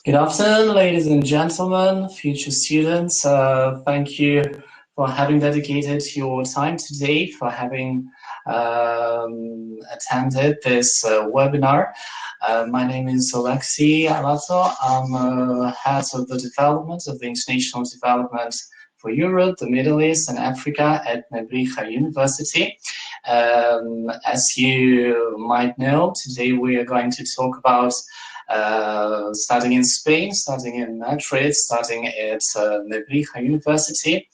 Good afternoon, ladies and gentlemen, future students. Thank you for having dedicated your time today, for having attended this webinar. My name is Alexi Alato. I'm head of the development of the international development for Europe, the Middle East, and Africa at Nebrija University. As you might know, today we are going to talk about studying in Spain, studying in Madrid, studying at Nebrija University.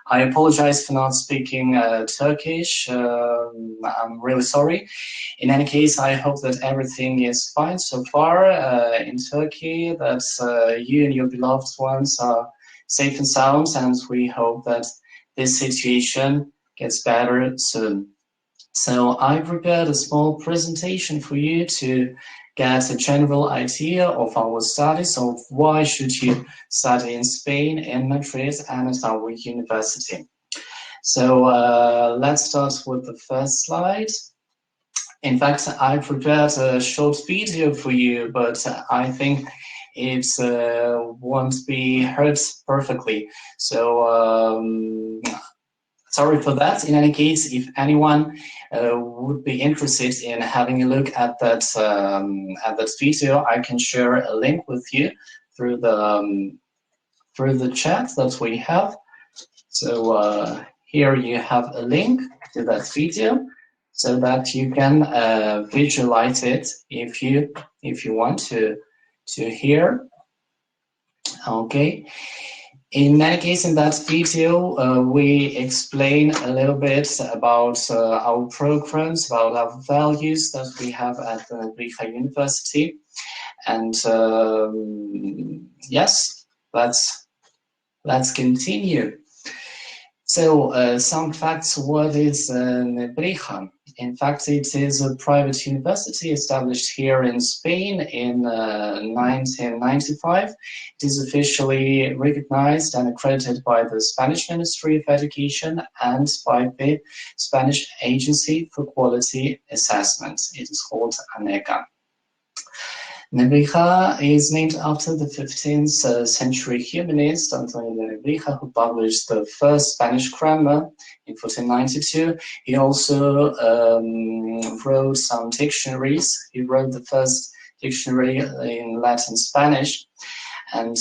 I apologize for not speaking Turkish. I'm really sorry. In any case, I hope that everything is fine so far in Turkey, that you and your beloved ones are safe and sound, and we hope that this situation gets better soon. So I prepared a small presentation for you to get a general idea of our studies, of why should you study in Spain, in Madrid, and at our university. So let's start with the first slide. In fact, I prepared a short video for you, but I think it won't be heard perfectly. So sorry for that. In any case, if anyone would be interested in having a look at that video, I can share a link with you through the chat that we have. So here you have a link to that video, so that you can visualize it if you want to hear. Okay. In any case, in that video, we explain a little bit about our programs, about our values that we have at the Nebrija University. And yes, let's continue. So some facts, what is Nebrija? In fact, it is a private university established here in Spain in 1995. It is officially recognized and accredited by the Spanish Ministry of Education and by the Spanish Agency for Quality Assessment. It is called ANECA. Nebrija is named after the 15th century humanist Antonio de Nebrija, who published the first Spanish grammar in 1492. He also wrote some dictionaries. He wrote the first dictionary in Latin Spanish. And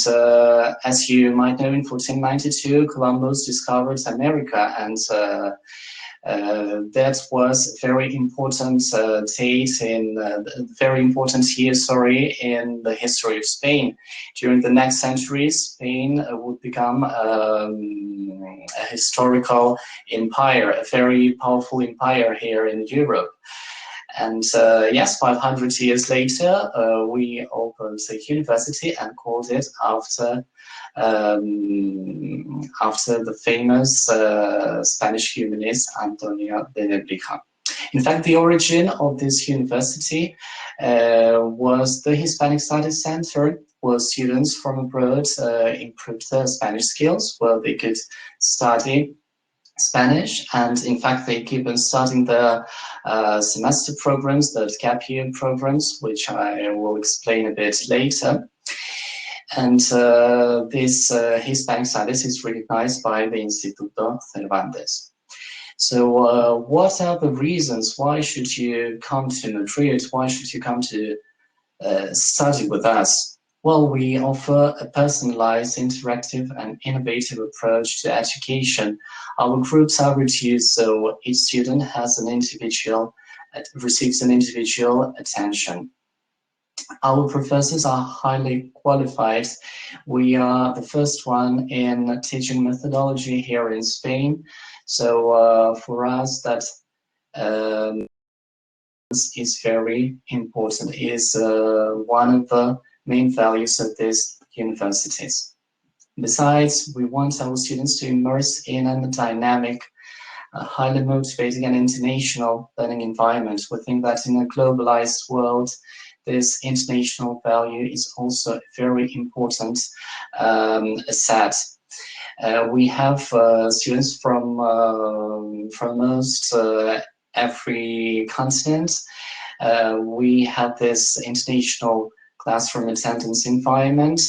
as you might know, in 1492, Columbus discovered America, and that was a very important date very important year, in the history of Spain. During the next century, Spain would become a historical empire, a very powerful empire here in Europe. And yes, 500 years later, we opened a university and called it after the famous Spanish humanist Antonio de Nebrija. In fact, the origin of this university was the Hispanic Studies Center, where students from abroad improved their Spanish skills, where they could study Spanish, and in fact they keep on studying the semester programs, the gap year programs, which I will explain a bit later. And this Hispanic Studies is recognized by the Instituto Cervantes. So what are the reasons? Why should you come to Madrid? Why should you come to study with us? Well, we offer a personalized, interactive, and innovative approach to education. Our groups are reduced, so each student has receives an individual attention. Our professors are highly qualified. We are the first one in teaching methodology here in Spain. So for us, that is very important. It is one of the main values of these universities. Besides, we want our students to immerse in a dynamic, highly motivating and international learning environment. We think that in a globalized world, this international value is also a very important asset. We have students from almost every continent. We have this international classroom attendance environment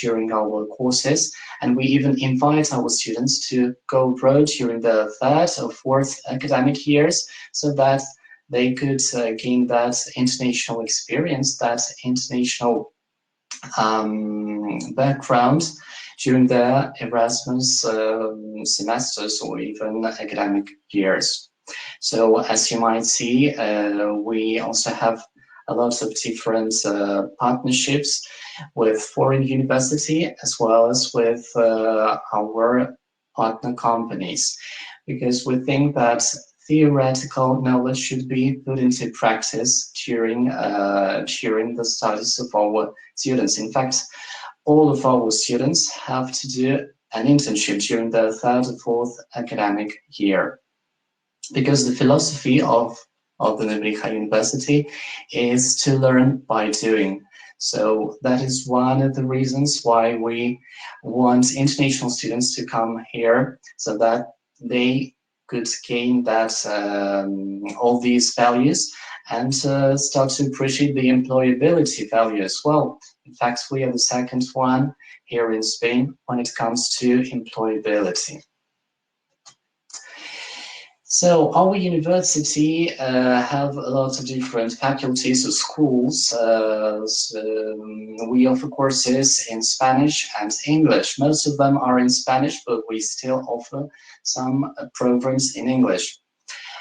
during our courses, and we even invite our students to go abroad during the 3rd or 4th academic years, so that they could gain that international experience, that international background during their Erasmus semesters or even academic years. So as you might see, we also have a lot of different partnerships with foreign university as well as with our partner companies, because we think that theoretical knowledge should be put into practice during the studies of our students. In fact, all of our students have to do an internship during the 3rd or 4th academic year, because the philosophy of the Nebrija University is to learn by doing. So that is one of the reasons why we want international students to come here, so that they could gain that all these values and start to appreciate the employability value as well. In fact, we are the second one here in Spain when it comes to employability. So our university have a lot of different faculties or schools. So we offer courses in Spanish and English. Most of them are in Spanish, but we still offer some programs in English.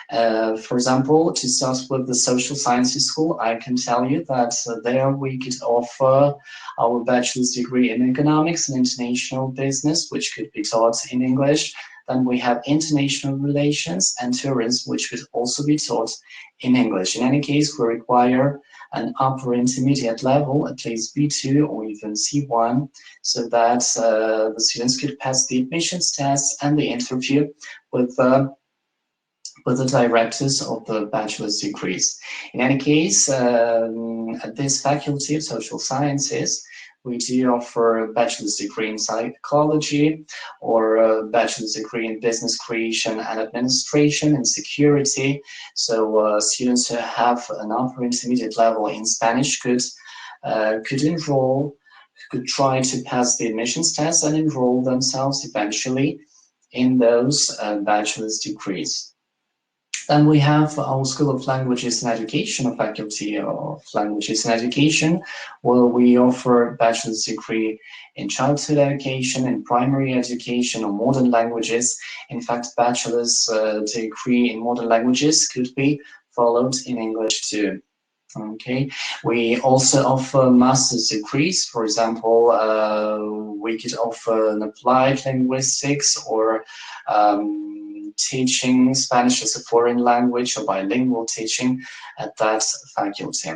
For example, to start with the social sciences school, I can tell you that there we could offer our bachelor's degree in economics and international business, which could be taught in English. Then we have international relations and tourism, which would also be taught in English. In any case, we require an upper intermediate level, at least B2 or even C1, so that the students could pass the admissions test and the interview with the directors of the bachelor's degrees. In any case, at this faculty of social sciences, we do offer a bachelor's degree in psychology or a bachelor's degree in business creation and administration and security. So students who have an upper intermediate level in Spanish could enroll, could try to pass the admissions test and enroll themselves eventually in those bachelor's degrees. Then we have our School of Languages and Education, or Faculty of Languages and Education, where we offer a bachelor's degree in childhood education, in primary education, or modern languages. In fact, bachelor's degree in modern languages could be followed in English too. Okay, we also offer master's degrees. For example, we could offer an applied linguistics or teaching Spanish as a foreign language or bilingual teaching at that faculty.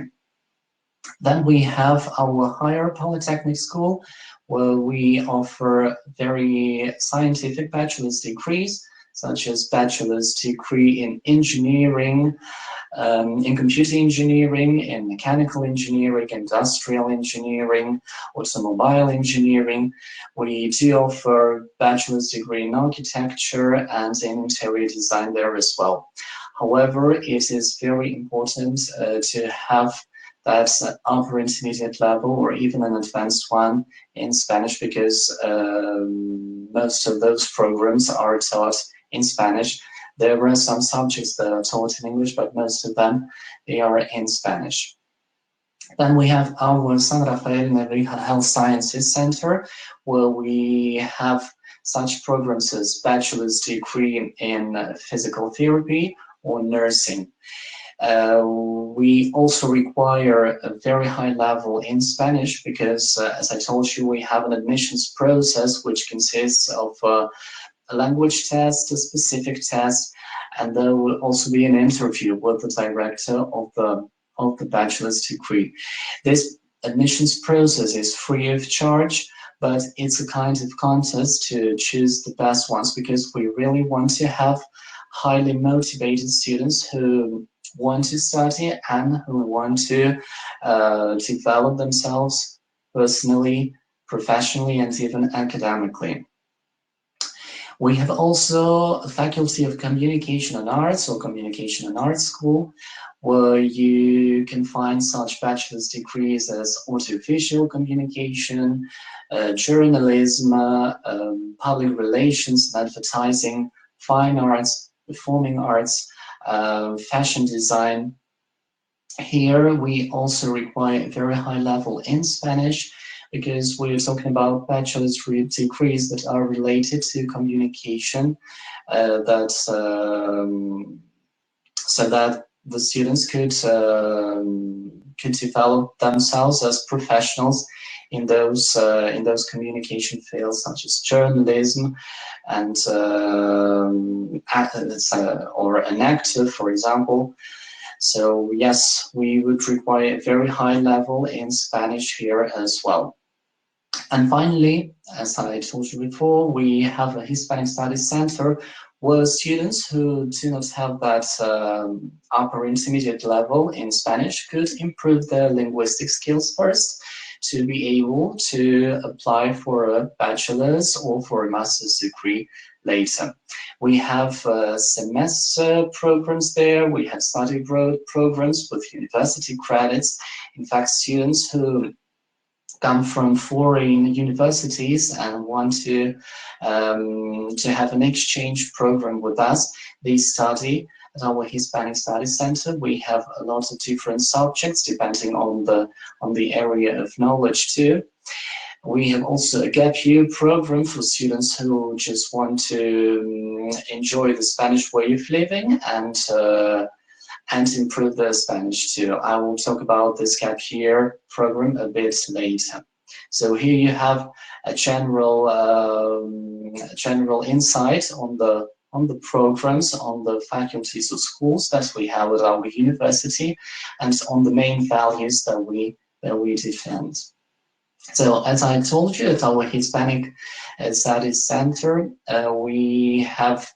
Then we have our higher polytechnic school, where we offer very scientific bachelor's degrees, such as bachelor's degree in engineering, in computer engineering, in mechanical engineering, industrial engineering, automobile engineering. We do offer bachelor's degree in architecture and in interior design there as well. However, it is very important to have that upper intermediate level or even an advanced one in Spanish, because most of those programs are taught in Spanish. There are some subjects that are taught in English, but most of them, they are in Spanish. Then we have our San Rafael Nebrija Health Sciences Center, where we have such programs as bachelor's degree in physical therapy or nursing. We also require a very high level in Spanish because, as I told you, we have an admissions process which consists of a language test, a specific test, and there will also be an interview with the director of the bachelor's degree. This admissions process is free of charge, but it's a kind of contest to choose the best ones, because we really want to have highly motivated students who want to study and who want to develop themselves personally, professionally, and even academically. We have also a Faculty of Communication and Arts, or Communication and Arts School, where you can find such bachelor's degrees as audiovisual communication, journalism, public relations and advertising, fine arts, performing arts, fashion design. Here we also require a very high level in Spanish, because we're talking about bachelor's degrees that are related to communication, so that the students could develop themselves as professionals in those communication fields, such as journalism and or an actor, for example. So yes, we would require a very high level in Spanish here as well. And finally, as I told you before, we have a Hispanic Studies Center where students who do not have that upper intermediate level in Spanish could improve their linguistic skills first to be able to apply for a bachelor's or for a master's degree later. We have semester programs there, we have study programs with university credits. In fact, students who come from foreign universities and want to have an exchange program with us, they study at our Hispanic Studies Center. We have a lot of different subjects depending on the area of knowledge too. We have also a gap year program for students who just want to enjoy the Spanish way of living and improve their Spanish too. I will talk about this gap year program a bit later. So here you have a general insight on the programs, on the faculties of schools that we have at our university, and on the main values that we defend. So as I told you, at our Hispanic Studies Center, we have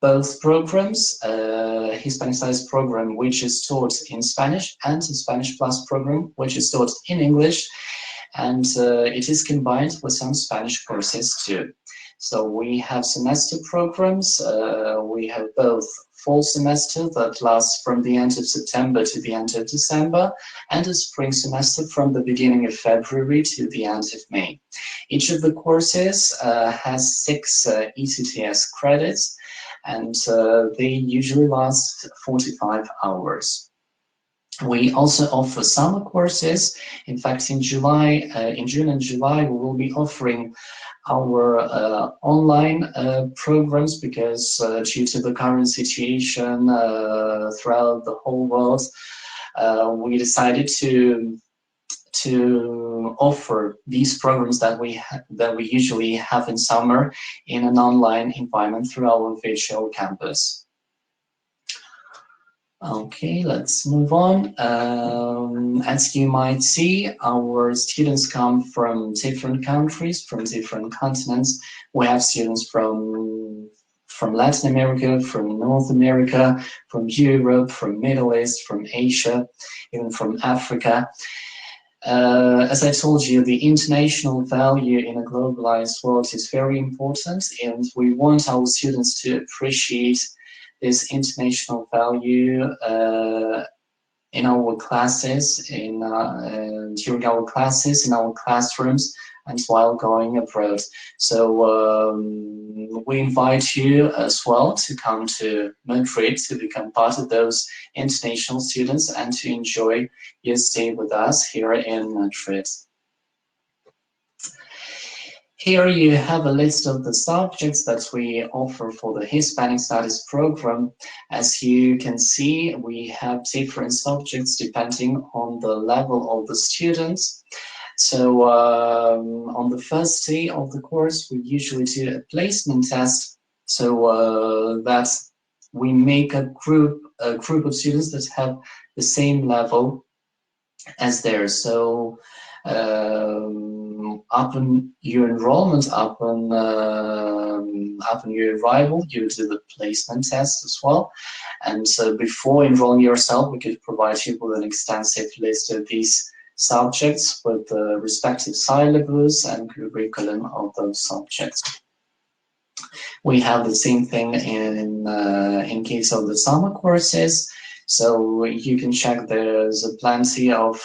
both programs, Hispanic Studies program, which is taught in Spanish, and a Spanish Plus program, which is taught in English, and it is combined with some Spanish courses too. So we have semester programs, we have both fall semester that lasts from the end of September to the end of December, and a spring semester from the beginning of February to the end of May. Each of the courses has 6 ECTS credits, and they usually last 45 hours. We also offer summer courses. In fact, in June and July, we will be offering our online programs, because due to the current situation throughout the whole world, we decided to offer these programs that we usually have in summer in an online environment through our virtual campus. Okay, let's move on. As you might see, our students come from different countries, from different continents. We have students from Latin America, from North America, from Europe, from Middle East, from Asia, even from Africa. As I told you, the international value in a globalized world is very important, and we want our students to appreciate this international value in our classes, during our classes, in our classrooms, and while going abroad. So we invite you as well to come to Madrid to become part of those international students and to enjoy your stay with us here in Madrid. Here you have a list of the subjects that we offer for the Hispanic Studies program. As you can see, we have different subjects depending on the level of the students. So on the first day of the course, we usually do a placement test, so that we make a group of students that have the same level as theirs. So upon your enrollment, upon your arrival, you do the placement test as well. And so before enrolling yourself, we could provide you with an extensive list of these subjects with the respective syllabus and curriculum of those subjects. We have the same thing in case of the summer courses. So you can check there's plenty of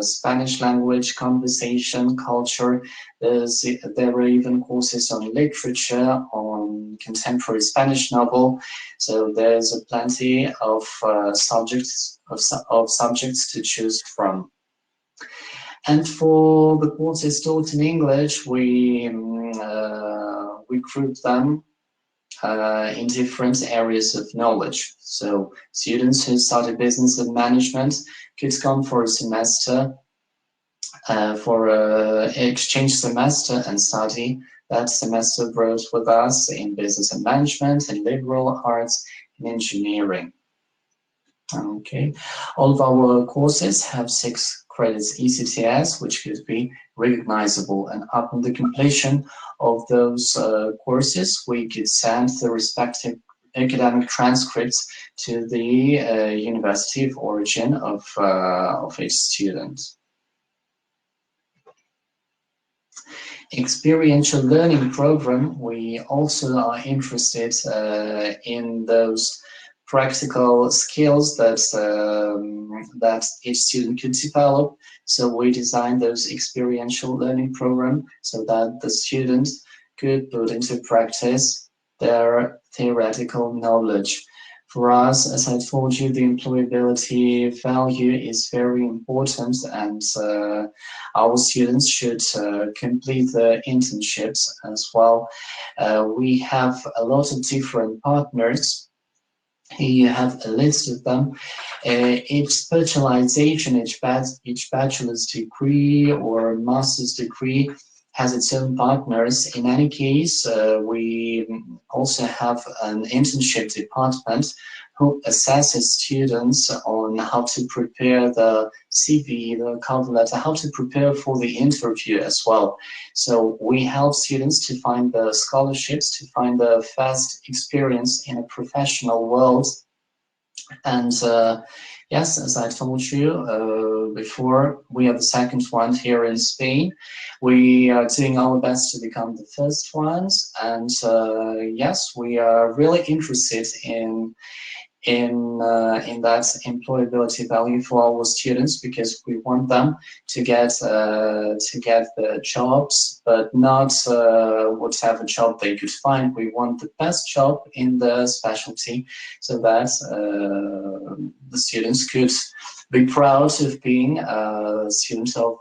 Spanish language, conversation, culture. There are even courses on literature, on contemporary Spanish novel. So there's plenty of subjects to choose from. And for the courses taught in English, we group them in different areas of knowledge. So students who study business and management could come for a semester, for an exchange semester, and study that semester abroad with us in business and management, in liberal arts, in engineering. Okay, all of our courses have 6 credits ECTS, which could be recognizable, and upon the completion of those courses, we could send the respective academic transcripts to the university of origin of each student. Experiential learning program, we also are interested in those practical skills that that each student could develop. So we designed those experiential learning program so that the students could put into practice their theoretical knowledge. For us, as I told you, the employability value is very important, and our students should complete the internships as well. We have a lot of different partners. Here you have a list of them. Each specialization, each bachelor's degree or master's degree has its own partners. In any case, we also have an internship department who assesses students on how to prepare the CV, the cover letter, how to prepare for the interview as well. So we help students to find the scholarships, to find the first experience in a professional world. And yes, as I told you before, we are the second one here in Spain. We are doing our best to become the first ones. And yes, we are really interested in that employability value for our students, because we want them to get the jobs, but not whatever job they could find. We want the best job in the specialty, so that the students could be proud of being students of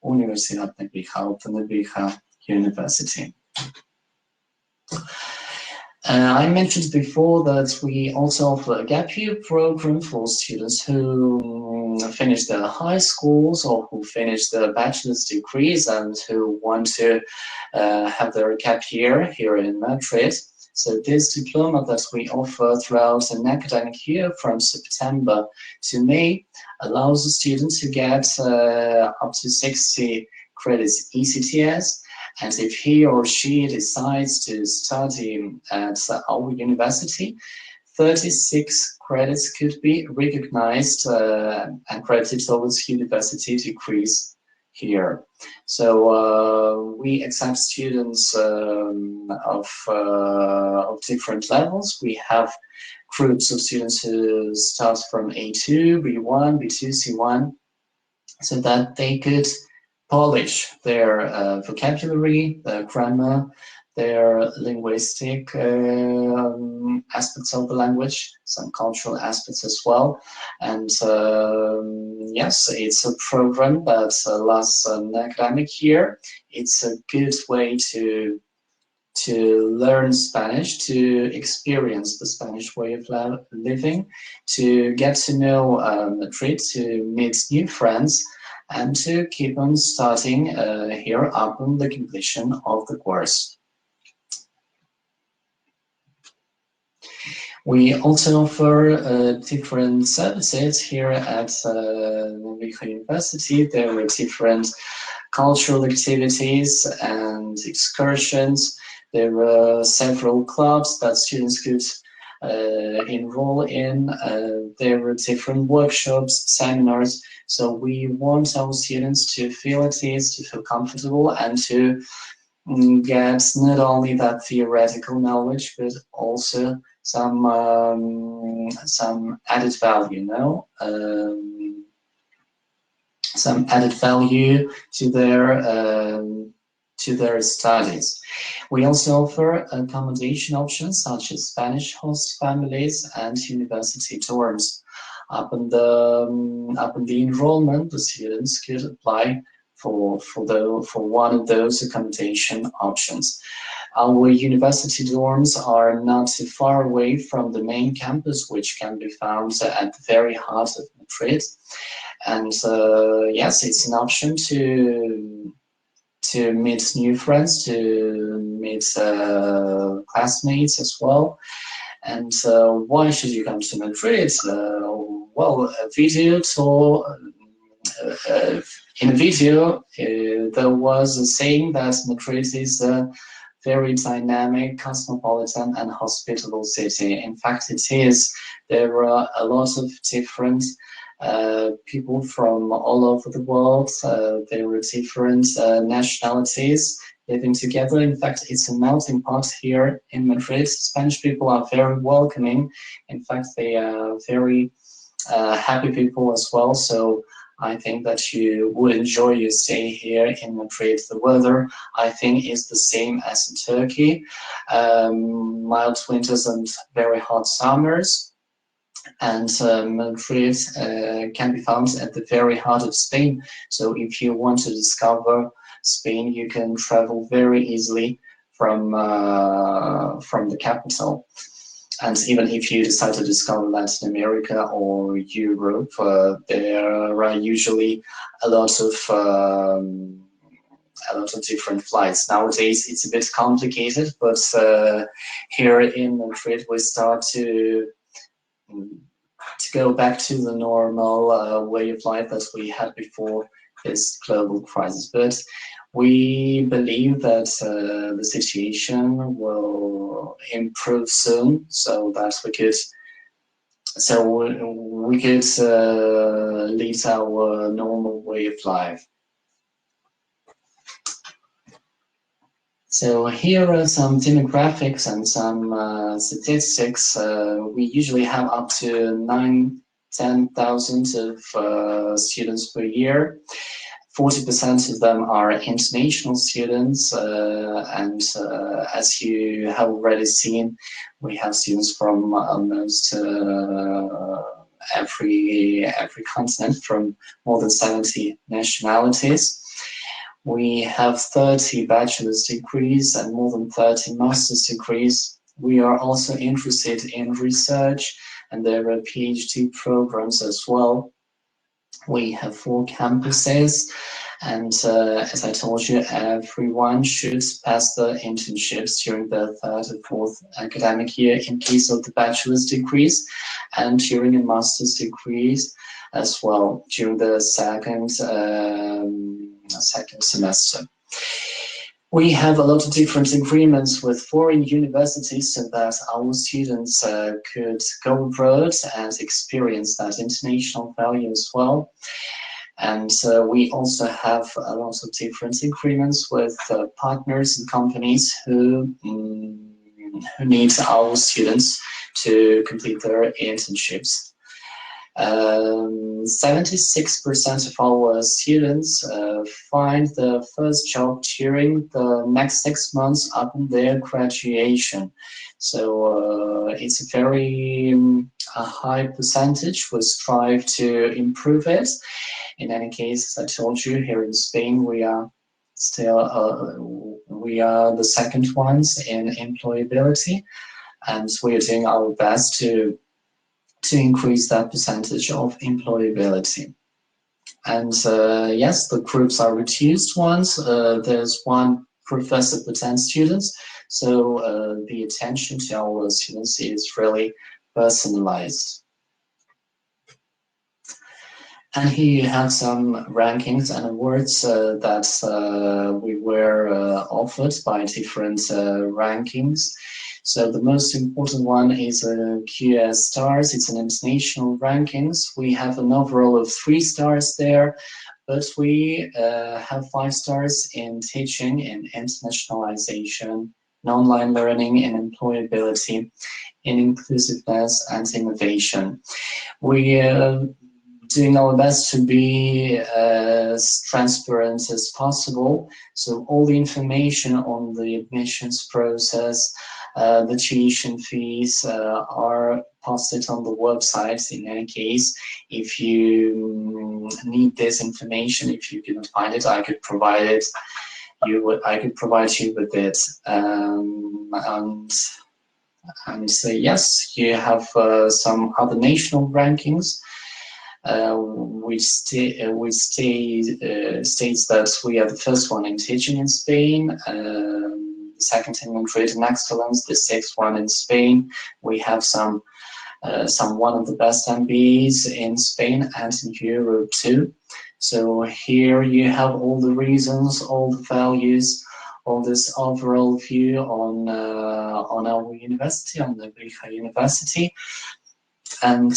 Universidad Nebrija, the Nebrija University. I mentioned before that we also offer a gap year program for students who finish their high schools or who finish their bachelor's degrees and who want to have their gap year here in Madrid. So this diploma that we offer throughout an academic year from September to May allows the student to get up to 60 credits ECTS. And if he or she decides to study at our university, 36 credits could be recognized and credited towards university degrees here. So we accept students of different levels. We have groups of students who start from A2, B1, B2, C1, so that they could polish their vocabulary, their grammar, their linguistic aspects of the language, some cultural aspects as well. And yes, it's a program that lasts an academic year. It's a good way to learn Spanish, to experience the Spanish way of living, to get to know Madrid, to meet new friends, and to keep on studying here upon the completion of the course. We also offer different services here at Nebrija University. There are different cultural activities and excursions. There are several clubs that students could enroll in. There are different workshops, seminars. So we want our students to feel at ease, to feel comfortable, and to get not only that theoretical knowledge, but also some added value, some added value to their studies. We also offer accommodation options such as Spanish host families and university dorms. Upon the enrollment, the students could apply for one of those accommodation options. Our university dorms are not too far away from the main campus, which can be found at the very heart of Madrid. And yes, it's an option to meet new friends, to meet classmates as well. And why should you come to Madrid? Well, a video tour. In a video, there was a saying that Madrid is a very dynamic, cosmopolitan, and hospitable city. In fact, it is. There are a lot of different people from all over the world. There are different nationalities living together. In fact, it's a melting pot here in Madrid. Spanish people are very welcoming. In fact, they are very happy people as well. So I think that you would enjoy your stay here in Madrid. The weather, I think, is the same as in Turkey. Mild winters and very hot summers. And Madrid can be found at the very heart of Spain. So if you want to discover Spain, you can travel very easily from the capital. And even if you decide to discover Latin America or Europe, there are usually a lot of different flights. Nowadays, it's a bit complicated, but here in Madrid, we start to go back to the normal way of life that we had before this global crisis. But we believe that the situation will improve soon, so that we could lead our normal way of life. So here are some demographics and some statistics. We usually have up to 9,000-10,000 of students per year. 40% of them are international students, and as you have already seen, we have students from almost every continent, from more than 70 nationalities. We have 30 bachelor's degrees and more than 30 master's degrees. We are also interested in research, and there are PhD programs as well. We have 4 campuses, and as I told you, everyone should pass the internships during the 3rd or 4th academic year in case of the bachelor's degrees, and during a master's degrees as well during the second semester. We have a lot of different agreements with foreign universities so that our students could go abroad and experience that international value as well. And we also have a lot of different agreements with partners and companies who need our students to complete their internships. 76% of our students find the first job during the next 6 months upon their graduation. So it's a very high percentage. We strive to improve it. In any case, as I told you, here in Spain, we are still the second ones in employability, and we are doing our best to increase that percentage of employability. And yes, the groups are reduced ones. There's 1 professor per 10 students, so the attention to our students is really personalized. And here you have some rankings and awards that we were offered by different rankings. So the most important one is QS Stars. It's an international rankings. We have an overall of 3 stars there, but we have 5 stars in teaching, in internationalization, in online learning, in employability, in inclusiveness and innovation. We doing our best to be as transparent as possible. So all the information on the admissions process, the tuition fees are posted on the website. In any case, if you need this information, if you cannot find it, I could provide it. I could provide you with it. And so yes, you have some other national rankings. Which states that we are the first one in teaching in Spain, the second in Madrid in excellence, the sixth one in Spain. We have some one of the best MBAs in Spain and in Europe too. So here you have all the reasons, all the values, all this overall view on our university, on Nebrija University. And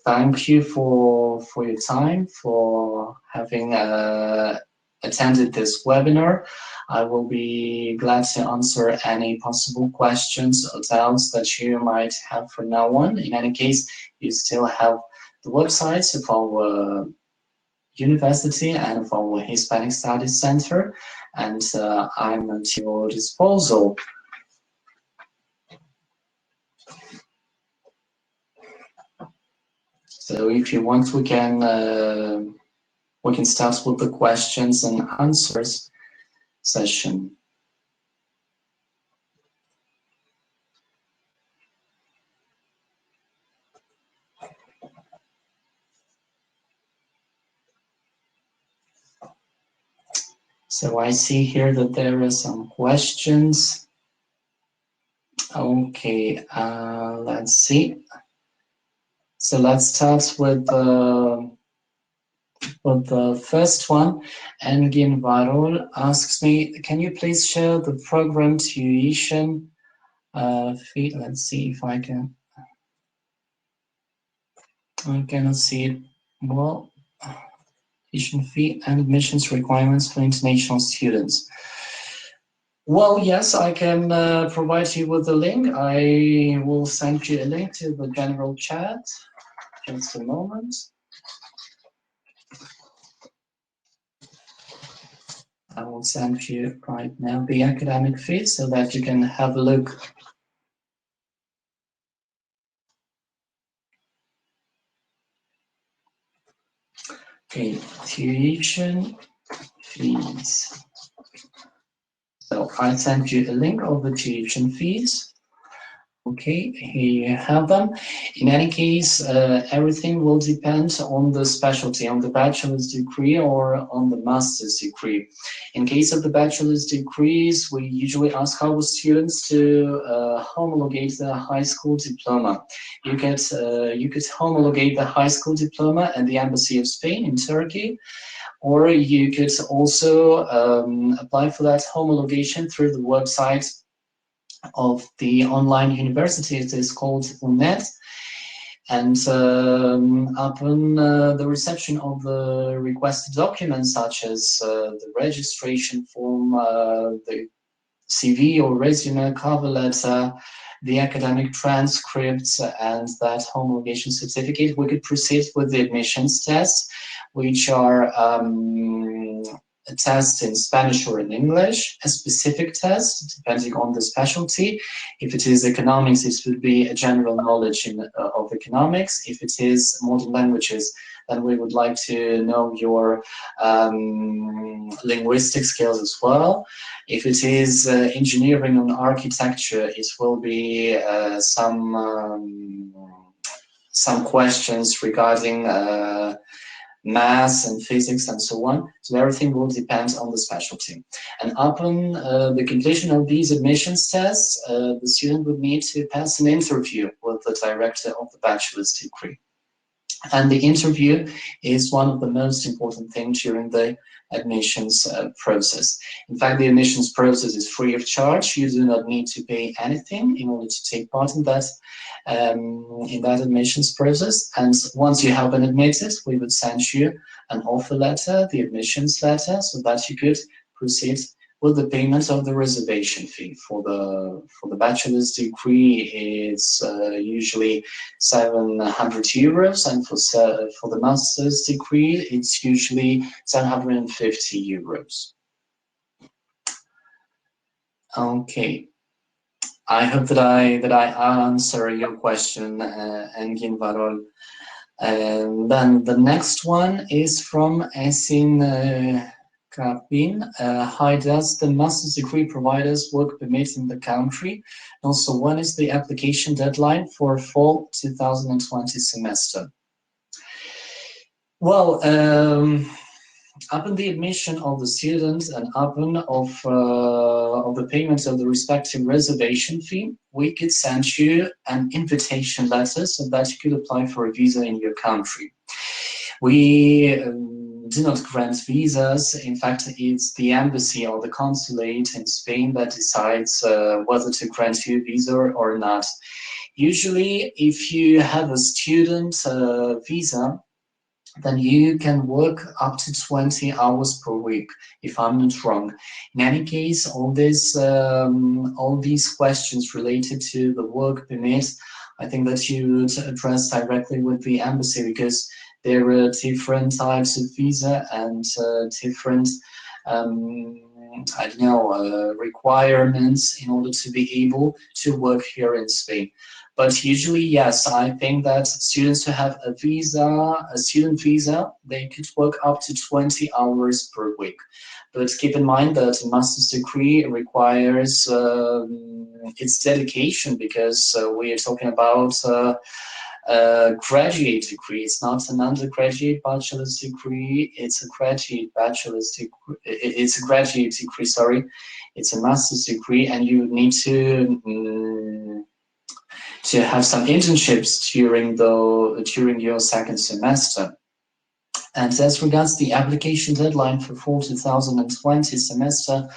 thank you for your time, for having attended this webinar. I will be glad to answer any possible questions or doubts that you might have from now on. In any case, you still have the websites of our university and of our Hispanic Studies Center, and I'm at your disposal. So if you want, we can start with the questions and answers session. So I see here that there are some questions. Okay, let's see. So let's start with the first one. Engin Varol asks me, can you please share the program tuition fee? Let's see if I can. I cannot see it well. Tuition fee and admissions requirements for international students. Well, yes, I can provide you with a link. I will send you a link to the general chat. Just a moment. I will send you right now the academic fee so that you can have a look. Okay, tuition fees. So I sent you a link of the tuition fees. Okay, here you have them. In any case, everything will depend on the specialty, on the bachelor's degree or on the master's degree. In case of the bachelor's degrees, we usually ask our students to homologate their high school diploma. You could homologate the high school diploma at the Embassy of Spain in Turkey, or you could also apply for that homologation through the website of the online university. It is called UNED, and upon the reception of the requested documents such as the registration form, the CV or resume, cover letter, the academic transcripts, and that homologation certificate, we could proceed with the admissions tests, which are a test in Spanish or in English, a specific test depending on the specialty. If it is economics, it would be a general knowledge of economics. If it is modern languages, then we would like to know your linguistic skills as well. If it is engineering and architecture, it will be some questions regarding maths and physics and so on. So everything will depend on the specialty. And upon the completion of these admissions tests, the student would need to pass an interview with the director of the bachelor's degree. And the interview is one of the most important things during the admissions process. In fact, the admissions process is free of charge. You do not need to pay anything in order to take part in that admissions process. And once you have been admitted, we would send you an offer letter, the admissions letter, so that you could proceed with the payment of the reservation fee. For the bachelor's degree, it's usually 700 euros, and for the master's degree, it's usually 750 euros. Okay. I hope that I answer your question, Engin Varol. And then the next one is from Esin Kapin. How does the master's degree providers work permit in the country? Also, when is the application deadline for fall 2020 semester? Well, upon the admission of the student and upon of the payment of the respective reservation fee, we could send you an invitation letter so that you could apply for a visa in your country. We do not grant visas. In fact, it's the embassy or the consulate in Spain that decides whether to grant you a visa or not. Usually, if you have a student visa, then you can work up to 20 hours per week, if I'm not wrong. In any case, all these questions related to the work permit, I think that you would address directly with the embassy, because there are different types of visa and different requirements in order to be able to work here in Spain. But usually, yes, I think that students who have a student visa, they could work up to 20 hours per week. But keep in mind that a master's degree requires its dedication, because we are talking about a graduate degree. It's not an undergraduate bachelor's degree. It's a graduate bachelor's degree. It's a graduate degree. Sorry, it's a master's degree, and you need to have some internships during your second semester. And as regards the application deadline for fall 2020 semester,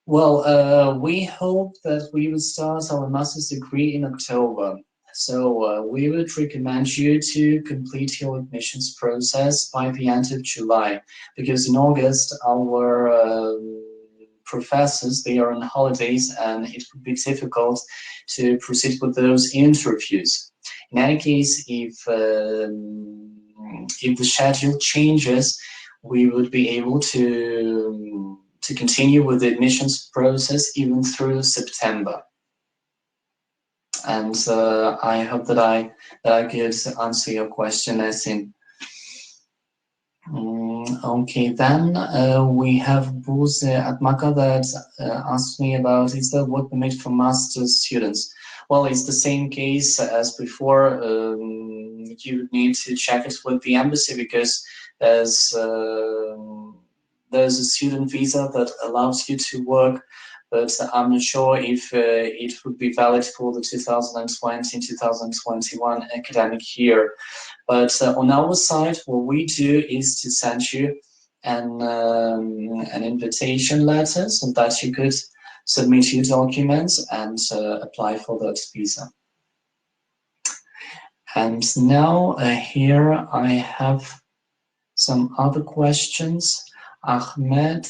well, we hope that we will start our master's degree in October. So we would recommend you to complete your admissions process by the end of July, because in August our professors, they are on holidays, and it would be difficult to proceed with those interviews. In any case, if the schedule changes, we would be able to continue with the admissions process even through September. And I hope that I could answer your question, Esin. Okay, then we have Buse Atmaka that asked me about, is there work permit for master's students? Well, it's the same case as before. You need to check it with the embassy, because there's a student visa that allows you to work, but I'm not sure if it would be valid for the 2020-2021 academic year. But on our side, what we do is to send you an invitation letter so that you could submit your documents and apply for that visa. And now here I have some other questions. Ahmed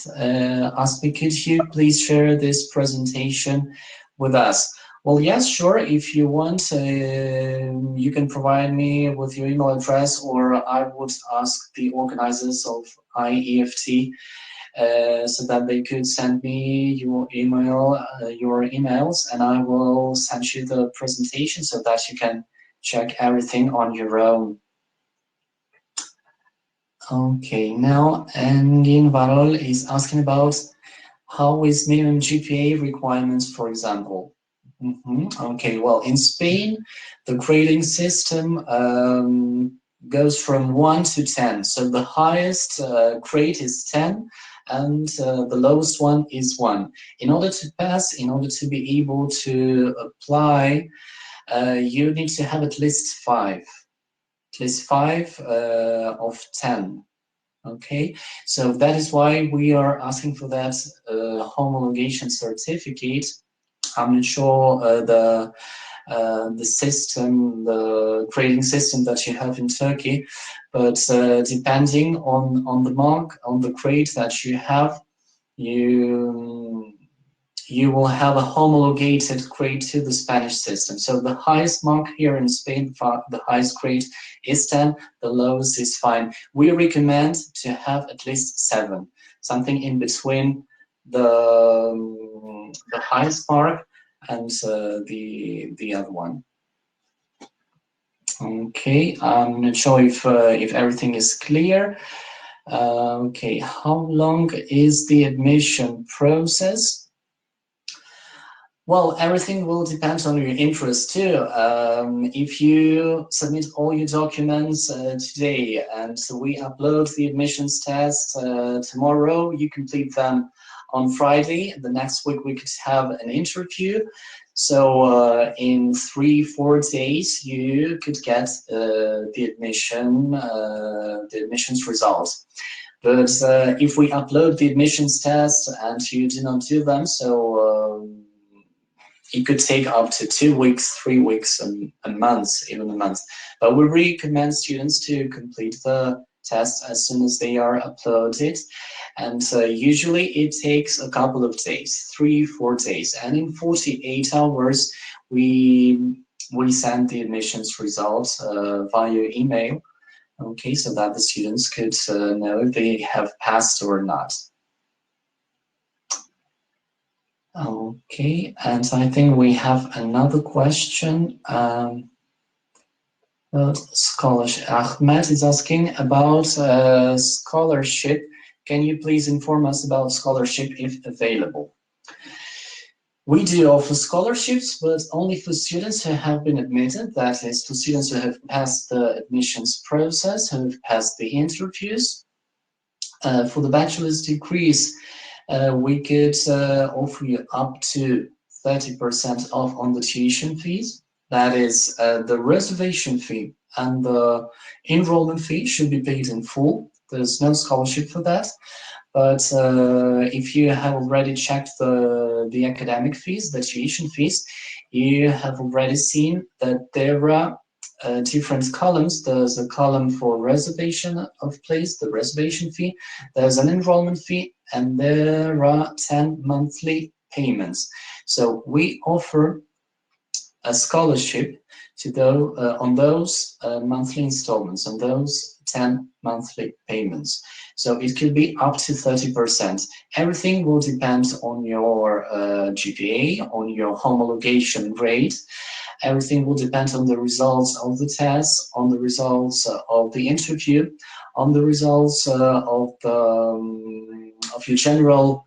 asked me, could you please share this presentation with us? Well, yes, sure. If you want, you can provide me with your email address, or I would ask the organizers of IEFT so that they could send me your emails, and I will send you the presentation so that you can check everything on your own. Okay, now Engin Varol is asking about how is minimum GPA requirements, for example. Okay, well, in Spain, the grading system goes from 1 to 10. So the highest grade is 10, and the lowest one is 1. In order to pass, in order to be able to apply, you need to have at least 5. At least 5 of 10. Okay, so that is why we are asking for that homologation certificate. I'm not sure the system, the grading system that you have in Turkey, but depending on the mark, on the grade that you have, you will have a homologated grade to the Spanish system. So the highest mark here in Spain, the highest grade is 10, the lowest is fine. We recommend to have at least 7, something in between the highest mark and the other one. Okay, I'm not sure if everything is clear. Okay, how long is the admission process? Well, everything will depend on your interest too. If you submit all your documents today and we upload the admissions test tomorrow, you complete them on Friday. The next week we could have an interview. So in 3-4 days, you could get the admissions results. But if we upload the admissions test and you do not do them, so it could take up to 2 weeks, 3 weeks, and a month, even a month. But we recommend students to complete the test as soon as they are uploaded. And usually it takes a couple of days, 3-4 days. And in 48 hours, we send the admissions results via email. Okay, so that the students could know if they have passed or not. Okay, and I think we have another question. Scholarship. Ahmed is asking about scholarship. Can you please inform us about scholarship if available? We do offer scholarships, but only for students who have been admitted. That is, for students who have passed the admissions process, who have passed the interviews. For the bachelor's degrees, we could offer you up to 30% off on the tuition fees. That is, the reservation fee and the enrollment fee should be paid in full. There's no scholarship for that. But if you have already checked the academic fees, the tuition fees, you have already seen that there are different columns. There's a column for reservation of place, the reservation fee. There's an enrollment fee, and there are 10 monthly payments. So we offer a scholarship to on those monthly installments, on those 10 monthly payments. So it could be up to 30%. Everything will depend on your GPA, on your homologation rate. Everything will depend on the results of the test, on the results of the interview, on the results of your general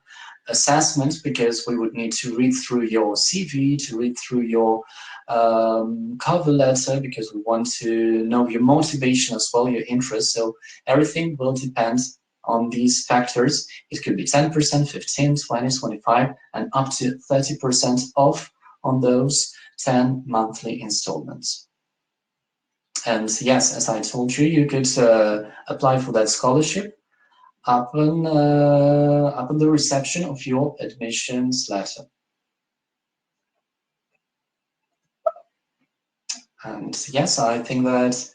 assessment, because we would need to read through your CV, to read through your cover letter, because we want to know your motivation as well, your interest. So everything will depend on these factors. It could be 10%, 15, 20, 25, and up to 30% off on those 10 monthly installments. And yes, as I told you, you could apply for that scholarship upon the reception of your admissions letter. And yes, I think that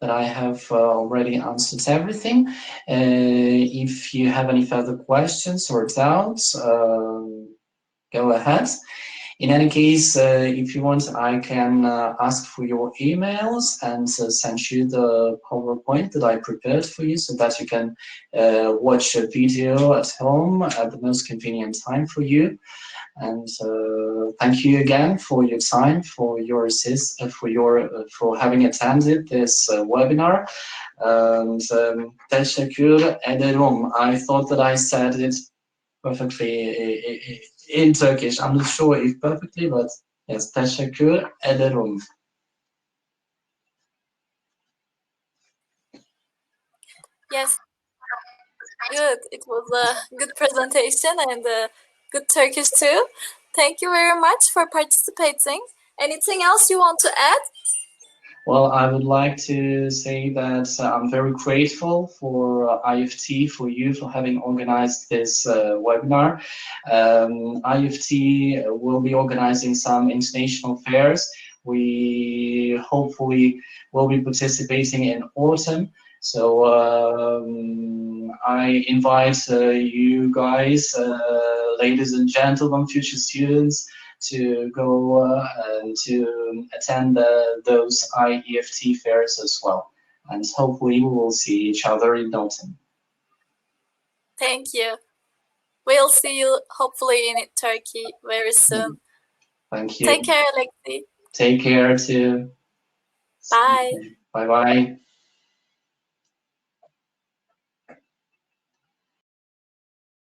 I have already answered everything. If you have any further questions or doubts, go ahead. In any case, if you want, I can ask for your emails and send you the PowerPoint that I prepared for you so that you can watch a video at home at the most convenient time for you. And thank you again for your time, for your for having attended this webinar. And teşekkür ederim. I thought that I said it perfectly in Turkish. I'm not sure if perfectly, but yes, teşekkür ederim. Yes, good. It was a good presentation and good Turkish too. Thank you very much for participating. Anything else you want to add? Well, I would like to say that I'm very grateful for IEFT, for you, for having organized this webinar. IEFT will be organizing some international fairs. We hopefully will be participating in autumn. So I invite you guys, ladies and gentlemen, future students, to go and to attend those IEFT fairs as well. And hopefully we will see each other in no time. Thank you. We'll see you hopefully in Turkey very soon. Thank you. Take care, Alexi. Take care too. Bye. Bye bye.